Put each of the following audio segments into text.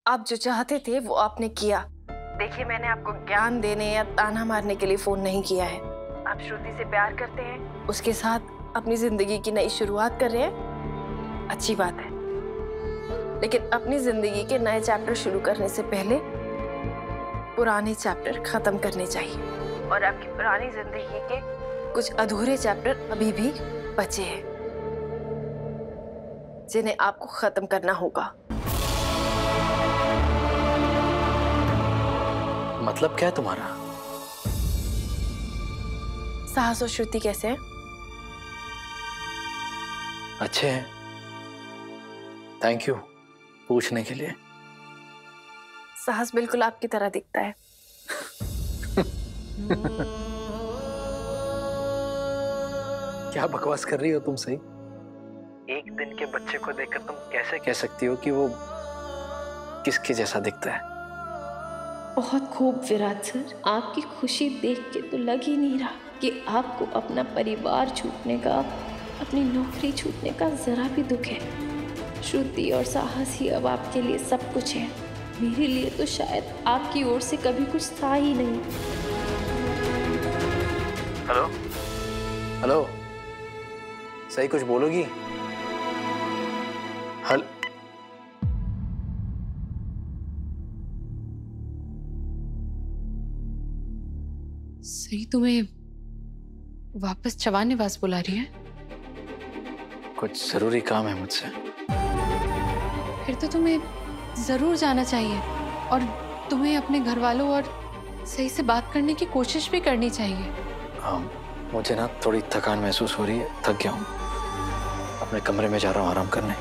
आप जो चाहते थे वो आपने किया। देखिए, मैंने आपको ज्ञान देने या ताना मारने के लिए फोन नहीं किया है। आप श्रुति से प्यार करते हैं, उसके साथ अपनी जिंदगी की नई शुरुआत कर रहे हैं, अच्छी बात है। लेकिन अपनी जिंदगी के नए चैप्टर शुरू करने से पहले पुराने चैप्टर खत्म करने चाहिए। और आपकी पुरानी जिंदगी के कुछ अधूरे चैप्टर अभी भी बचे हैं, जिन्हें आपको खत्म करना होगा। मतलब क्या है तुम्हारा? साहस और श्रुति कैसे हैं? अच्छे हैं, थैंक यू पूछने के लिए। साहस बिल्कुल आपकी तरह दिखता है। क्या बकवास कर रही हो तुम? सही एक दिन के बच्चे को देखकर तुम कैसे कह सकती हो कि वो किसके जैसा दिखता है? बहुत खूब विराट सर, आपकी खुशी देख के तो लग ही नहीं रहा कि आपको अपना परिवार छूटने का, अपनी नौकरी छूटने का जरा भी दुख है। श्रुति और साहस ही अब आपके लिए सब कुछ है। मेरे लिए तो शायद आपकी ओर से कभी कुछ था ही नहीं। हेलो हेलो, सही कुछ बोलोगी? सही तुम्हें वापस चवान निवास बुला रही है? कुछ जरूरी काम है मुझसे। फिर तो तुम्हें जरूर जाना चाहिए और तुम्हें अपने घर वालों और सही से बात करने की कोशिश भी करनी चाहिए। हाँ, मुझे ना थोड़ी थकान महसूस हो रही है, थक गया हूँ। अपने कमरे में जा रहा हूँ आराम करने।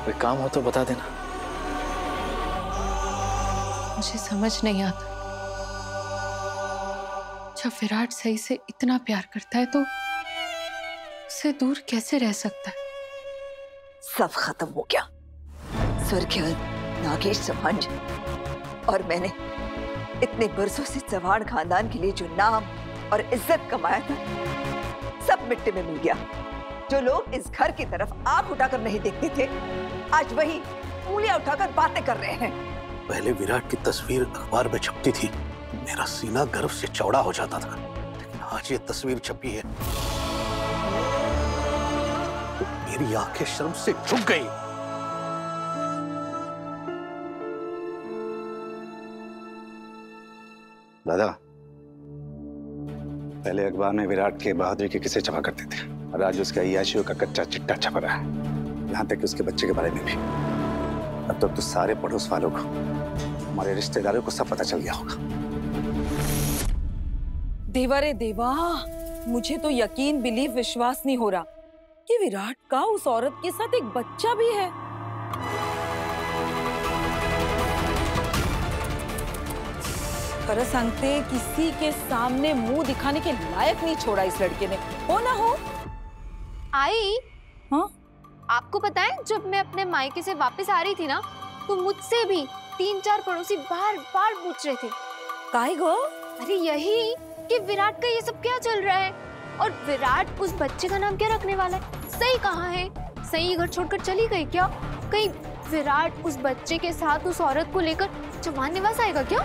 कोई काम हो तो बता देना। मुझे समझ नहीं आता, जब विराट सही से इतना प्यार करता है तो उससे दूर कैसे रह सकता है? सब खत्म हो गया। स्वर्गीय नागेश चौहान जी और मैंने इतने बरसों से चौहान खानदान के लिए जो नाम और इज्जत कमाया था, सब मिट्टी में मिल गया। जो लोग इस घर की तरफ आंख उठाकर नहीं देखते थे, आज वही उंगलियां उठाकर बातें कर रहे हैं। पहले विराट की तस्वीर अखबार में छपती थी, मेरा सीना गर्व से चौड़ा हो जाता था। लेकिन आज ये तस्वीर छपी है तो मेरी आंखें शर्म से झुक गई। दादा, पहले अखबार में विराट के बहादुरी के किस्से छपा करते थे और आज उसका अय्याशियों का कच्चा चिट्टा छप रहा है, यहाँ तक कि उसके बच्चे के बारे में भी। अब तक तो सारे पड़ोस वालों को, हमारे रिश्तेदारों को सब पता चल गया होगा। देवा रे देवा, मुझे तो यकीन बिलीव विश्वास नहीं हो रहा कि विराट का उस औरत के साथ एक बच्चा भी है। खरं सांगते, किसी के सामने मुंह दिखाने के लायक नहीं छोड़ा इस लड़के ने, हो ना हो। आई, हाँ? आपको पता है, जब मैं अपने मायके से वापस आ रही थी ना, तो मुझसे भी 3-4 पड़ोसी बार बार पूछ रहे थे। काहे गो? अरे यही कि विराट का ये सब क्या चल रहा है, और विराट उस बच्चे का नाम क्या रखने वाला है, सही कहाँ है, सही घर छोड़कर चली गई क्या? कहीं विराट उस बच्चे के साथ उस औरत को लेकर चौहान निवास आएगा क्या?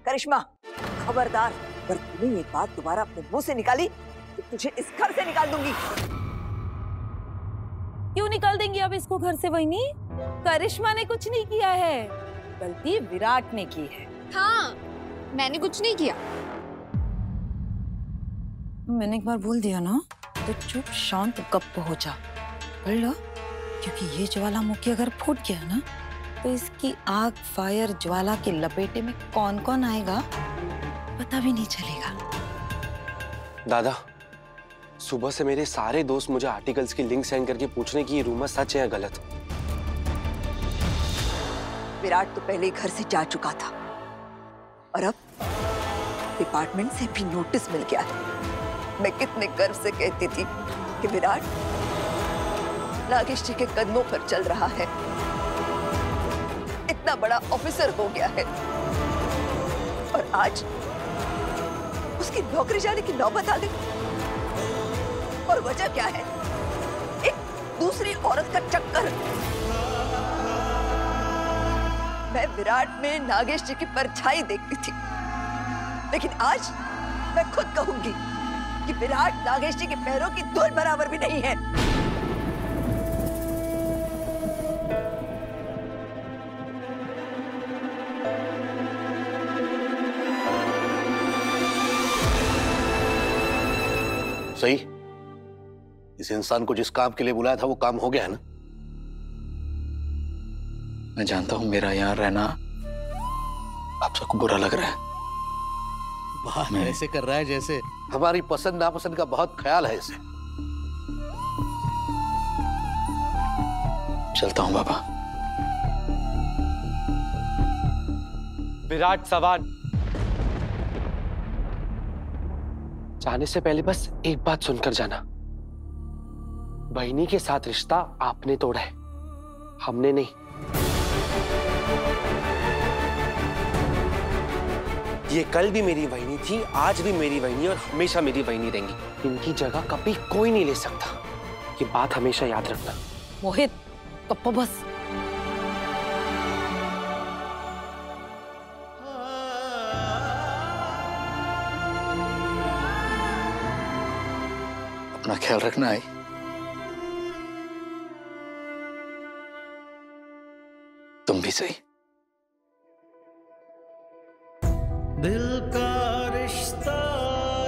करिश्मा, खबरदार, अगर तूने ये बात दोबारा अपने मुंह से निकाली तो तुझे इस घर से निकाल दूंगी। क्यों निकाल देंगी आप इसको घर से? वहीनी, करिश्मा ने कुछ नहीं किया है, गलती विराट ने की है। हाँ, मैंने कुछ नहीं किया। मैंने एक बार बोल दिया ना, तो चुप शांत गप्प हो जा, पढ़ लो, क्योंकि ये ज्वालामुखी अगर फूट गया ना, तो इसकी आग फायर ज्वाला के लपेटे में कौन कौन आएगा पता भी नहीं चलेगा। दादा, सुबह से मेरे सारे दोस्त मुझे आर्टिकल्स की लिंक सेंड करके पूछने की ये रूमर सच है या गलत। विराट तो पहले घर से जा चुका था और अब डिपार्टमेंट से भी नोटिस मिल गया है। मैं कितने गर्व से कहती थी कि विराट नागेश जी के कदमों पर चल रहा है, इतना बड़ा ऑफिसर हो गया है, और आज उसकी नौकरी जाने की नौबत आ गई। और वजह क्या है? एक दूसरी औरत का चक्कर। विराट में नागेश जी की परछाई देखती थी, लेकिन आज मैं खुद कहूंगी कि विराट नागेश जी के पैरों की धूल बराबर भी नहीं है। सही, इस इंसान को जिस काम के लिए बुलाया था वो काम हो गया है ना? मैं जानता हूं मेरा यहाँ रहना आप सबको बुरा लग रहा है। बात ऐसे कर रहा है जैसे हमारी पसंद नापसंद का बहुत ख्याल है इसे। चलता हूं बाबा। विराट सवान, जाने से पहले बस एक बात सुनकर जाना। बहनी के साथ रिश्ता आपने तोड़ा है, हमने नहीं। ये कल भी मेरी बहनी थी, आज भी मेरी बहनी और हमेशा मेरी बहनी रहेंगी। इनकी जगह कभी कोई नहीं ले सकता। ये बात हमेशा याद रखना। मोहित कप्पा बस। अपना ख्याल रखना है। तुम भी सही। दिल का रिश्ता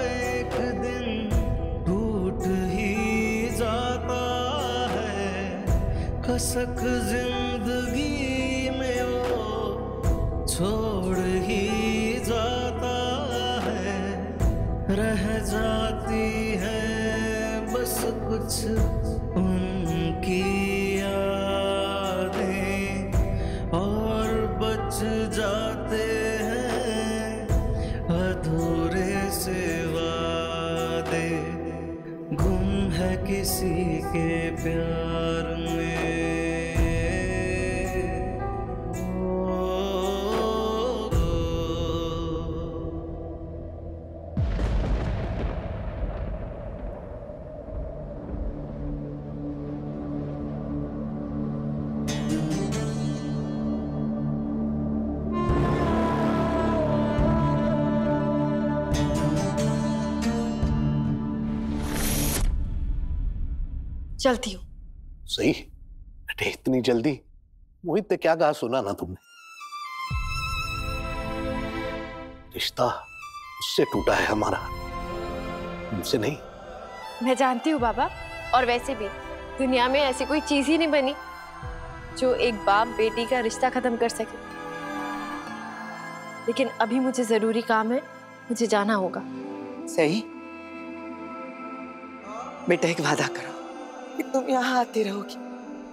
एक दिन टूट ही जाता है, कसक जिंदगी में वो छोड़ ही जाता है। रह जाती है बस कुछ उनकी यादें और बच जाते हैं अधूरे से वादे। गुम है किसी के प्यार में। चलती हूँ। सही बेटे, इतनी जल्दी? मोहित ने क्या कहा सुना ना तुमने? रिश्ता उससे टूटा है हमारा, उनसे नहीं। मैं जानती हूँ बाबा, और वैसे भी दुनिया में ऐसी कोई चीज ही नहीं बनी जो एक बाप बेटी का रिश्ता खत्म कर सके। लेकिन अभी मुझे जरूरी काम है, मुझे जाना होगा। सही बेटा, एक वादा करो कि तुम यहाँ आती रहोगी।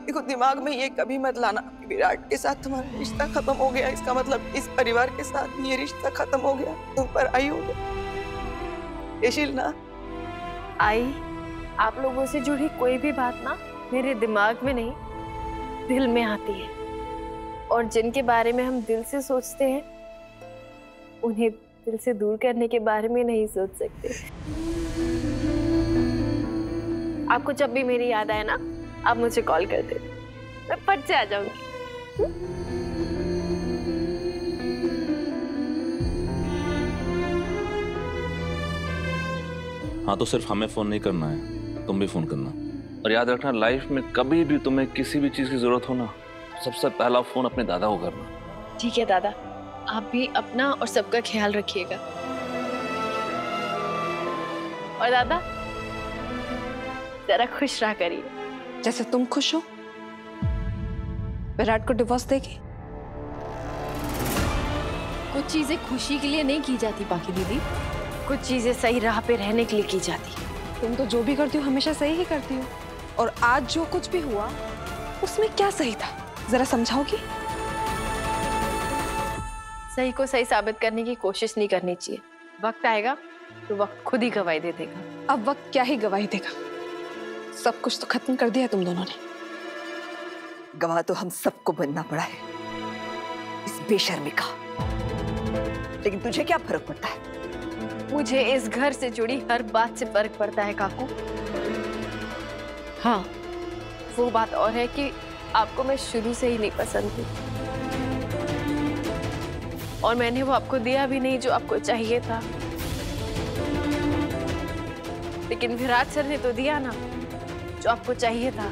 देखो, दिमाग में ये कभी मत लाना कि विराट के साथ तुम्हारा रिश्ता खत्म हो गया, इसका मतलब इस परिवार के साथ ये रिश्ता खत्म हो गया, तुम पर आई हो गया। यशील ना आई, आप लोगों से जुड़ी कोई भी बात ना मेरे दिमाग में नहीं, दिल में आती है। और जिनके बारे में हम दिल से सोचते हैं, उन्हें दिल से दूर करने के बारे में नहीं सोच सकते। आपको जब भी मेरी याद आए ना, आप मुझे कॉल कर दे, मैं फट से आ जाऊंगी। हाँ, तो सिर्फ हमें फोन नहीं करना है, तुम भी फोन करना। और याद रखना, लाइफ में कभी भी तुम्हें किसी भी चीज की जरूरत हो ना, सबसे पहला फोन अपने दादा को करना। ठीक है दादा, आप भी अपना और सबका ख्याल रखिएगा। और दादा जरा खुश रहा करिए, जैसे तुम खुश हो। विराट को डिवोर्स देगी। कुछ चीजें खुशी के लिए नहीं की जाती बाकी दीदी, कुछ चीजें सही राह पे रहने के लिए की जाती। तुम तो जो भी करती हो हमेशा सही ही करती हो, और आज जो कुछ भी हुआ उसमें क्या सही था, जरा समझाओगी? सही को सही साबित करने की कोशिश नहीं करनी चाहिए। वक्त आएगा तो वक्त खुद ही गवाही दे देगा। अब वक्त क्या ही गवाही देगा, सब कुछ तो खत्म कर दिया तुम दोनों ने। गवाह तो हम सबको बनना पड़ा है इस बेशर्मी का, लेकिन तुझे क्या फर्क पड़ता है? मुझे इस घर से जुड़ी हर बात से फर्क पड़ता है काकू। हाँ, वो बात और है कि आपको मैं शुरू से ही नहीं पसंद थी। और मैंने वो आपको दिया भी नहीं जो आपको चाहिए था। लेकिन विराट सर ने तो दिया ना जो आपको चाहिए था।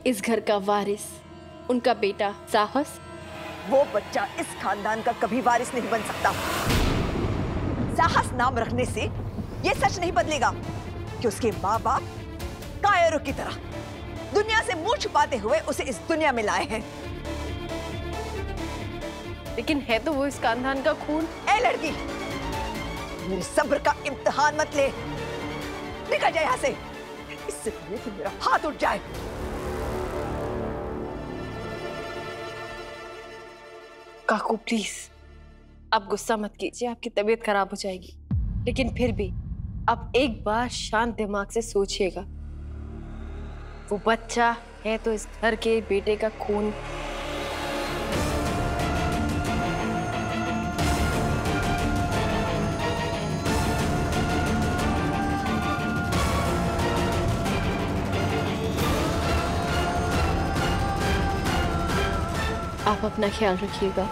इस घर का वारिस, उनका बेटा साहस। वो बच्चा इस खानदान का कभी वारिस नहीं बन सकता। साहस नाम रखने से ये सच नहीं बदलेगा कि उसके माँ बाप कायरों की तरह दुनिया से मुंह छुपाते हुए उसे इस दुनिया में लाए हैं। लेकिन है तो वो इस खानदान का खून। ए लड़की, मेरे सब्र का इम्तिहान मत ले। निकल जाए यहाँ से, इससे पहले कि मेरा हाथ उठ जाए। काकू प्लीज, आप गुस्सा मत कीजिए, आपकी तबीयत खराब हो जाएगी। लेकिन फिर भी आप एक बार शांत दिमाग से सोचिएगा। वो बच्चा है तो इस घर के बेटे का खून। आप अपना ख्याल रखिएगा।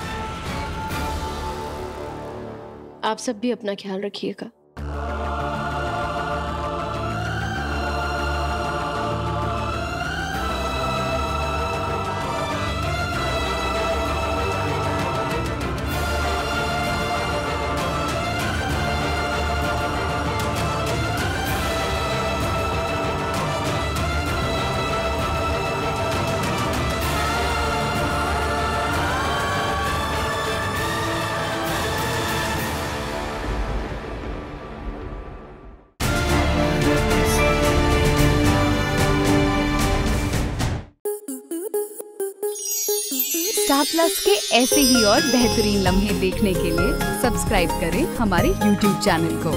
आप सब भी अपना ख्याल रखिएगा। स्टार प्लस के ऐसे ही और बेहतरीन लम्हे देखने के लिए सब्सक्राइब करें हमारे YouTube चैनल को।